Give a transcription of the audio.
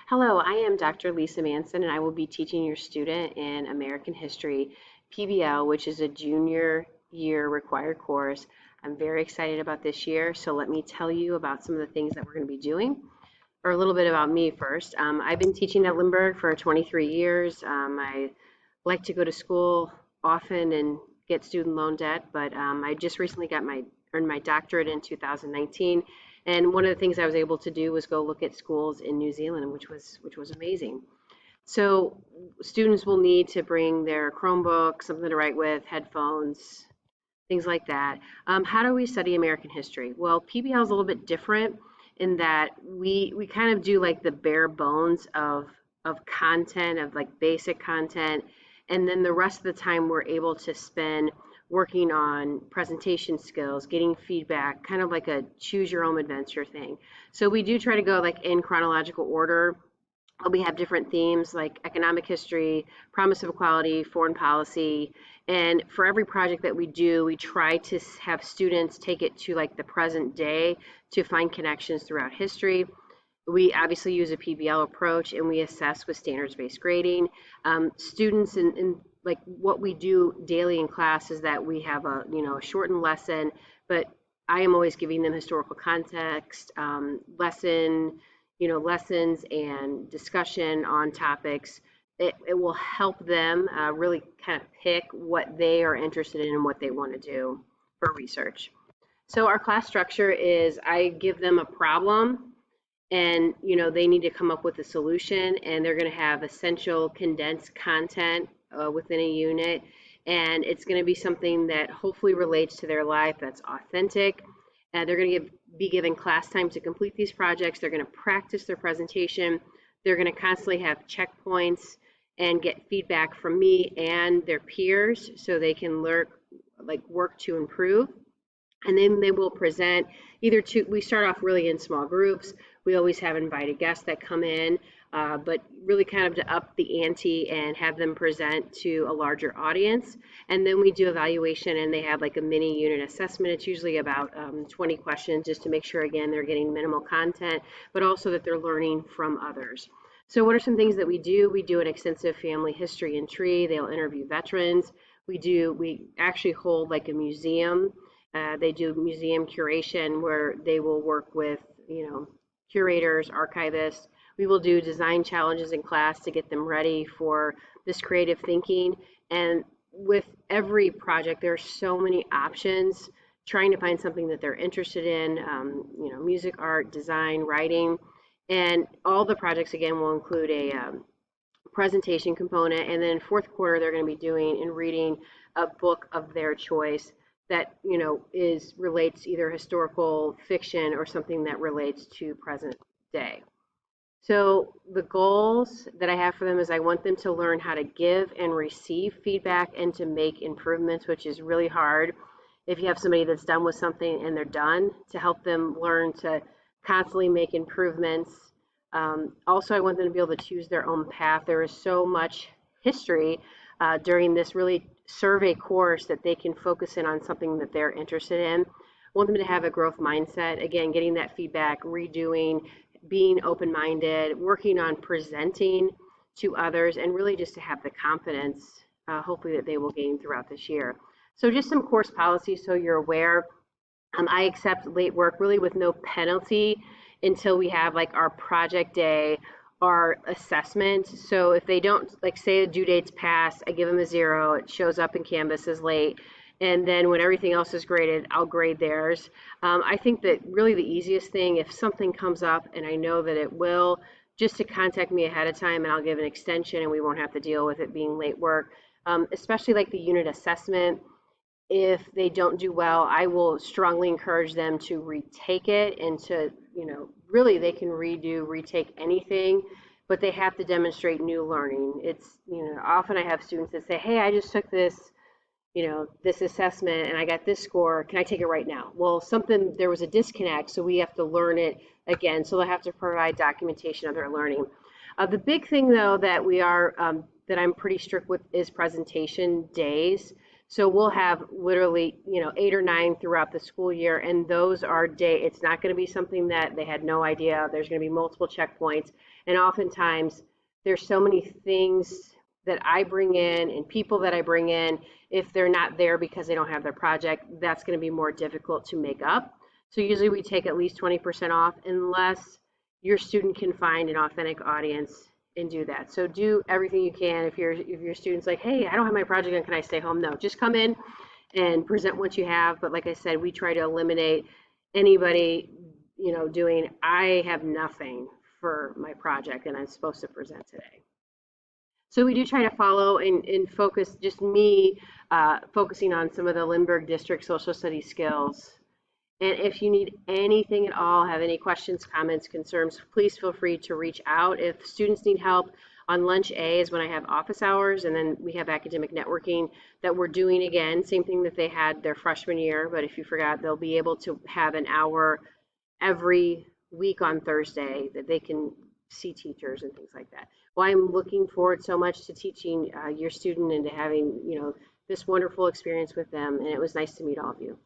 Hello, I am Dr. Lisa Manson, and I will be teaching your student in American History, PBL, which is a junior year required course. I'm very excited about this year, so let me tell you about some of the things that we're going to be doing, or a little bit about me first. I've been teaching at Lindbergh for 23 years. I like to go to school often and get student loan debt, but I just recently earned my doctorate in 2019. And one of the things I was able to do was go look at schools in New Zealand, which was amazing. So students will need to bring their Chromebook, something to write with, headphones, things like that. How do we study American history? Well, PBL is a little bit different in that we kind of do like the bare bones of content, of like basic content, and then the rest of the time we're able to spend working on presentation skills, getting feedback, kind of like a choose your own adventure thing. So we do try to go like in chronological order. We have different themes like economic history, promise of equality, foreign policy, and for every project that we do, we try to have students take it to like the present day to find connections throughout history. We obviously use a PBL approach and we assess with standards-based grading. Students in like what we do daily in class is that we have a shortened lesson, but I am always giving them historical context, lessons and discussion on topics. It will help them really kind of pick what they are interested in and what they want to do for research. So our class structure is I give them a problem and they need to come up with a solution, and they're going to have essential condensed content within a unit, and it's going to be something that hopefully relates to their life, that's authentic. They're going to be given class time to complete these projects. They're going to practice their presentation. They're going to constantly have checkpoints and get feedback from me and their peers so they can work to improve. And then they will present we start off really in small groups. We always have invited guests that come in, but really kind of to up the ante and have them present to a larger audience. And then we do evaluation and they have like a mini unit assessment. It's usually about 20 questions just to make sure, again, they're getting minimal content, but also that they're learning from others. So what are some things that we do? We do an extensive family history and tree. They'll interview veterans. We actually hold like a museum. They do museum curation where they will work with, curators, archivists. We will do design challenges in class to get them ready for this creative thinking. And with every project, there are so many options, trying to find something that they're interested in, music, art, design, writing. And all the projects, again, will include a presentation component. And then fourth quarter, they're going to be doing and reading a book of their choice that relates either historical fiction or something that relates to present day. So the goals that I have for them is I want them to learn how to give and receive feedback and to make improvements, which is really hard if you have somebody that's done with something and they're done, to help them learn to constantly make improvements. Also, I want them to be able to choose their own path. There is so much history during this really survey course that they can focus in on something that they're interested in. I want them to have a growth mindset, again, getting that feedback, redoing, being open-minded, working on presenting to others, and really just to have the confidence, hopefully, that they will gain throughout this year. So just some course policies so you're aware. I accept late work really with no penalty until we have like our project day, our assessment. So if they don't, like say the due date's passed, I give them a 0, it shows up in Canvas as late. And then when everything else is graded, I'll grade theirs. I think that really the easiest thing, if something comes up and I know that it will, just to contact me ahead of time and I'll give an extension and we won't have to deal with it being late work. Especially like the unit assessment. If they don't do well, I will strongly encourage them to retake it and to, really they can retake anything, but they have to demonstrate new learning. It's, often I have students that say, hey, I just took this, this assessment and I got this score. Can I take it right now? Well, there was a disconnect, so we have to learn it again. So they'll have to provide documentation of their learning. The big thing though that that I'm pretty strict with is presentation days. So we'll have literally, 8 or 9 throughout the school year, and those are it's not going to be something that they had no idea. There's going to be multiple checkpoints, and oftentimes there's so many things that I bring in and people that I bring in. If they're not there because they don't have their project, that's going to be more difficult to make up. So usually we take at least 20% off unless your student can find an authentic audience and do that. So do everything you can. If your student's like, hey, I don't have my project done, can I stay home? No, just come in and present what you have. But like I said, we try to eliminate anybody, doing, I have nothing for my project and I'm supposed to present today. So we do try to follow and focus, just me focusing on some of the Lindbergh District social studies skills. And if you need anything at all, have any questions, comments, concerns, please feel free to reach out. If students need help, on lunch A is when I have office hours, and then we have academic networking that we're doing again, same thing that they had their freshman year, but if you forgot, they'll be able to have an hour every week on Thursday that they can see teachers and things like that. Well, I'm looking forward so much to teaching your student and to having, this wonderful experience with them, and it was nice to meet all of you.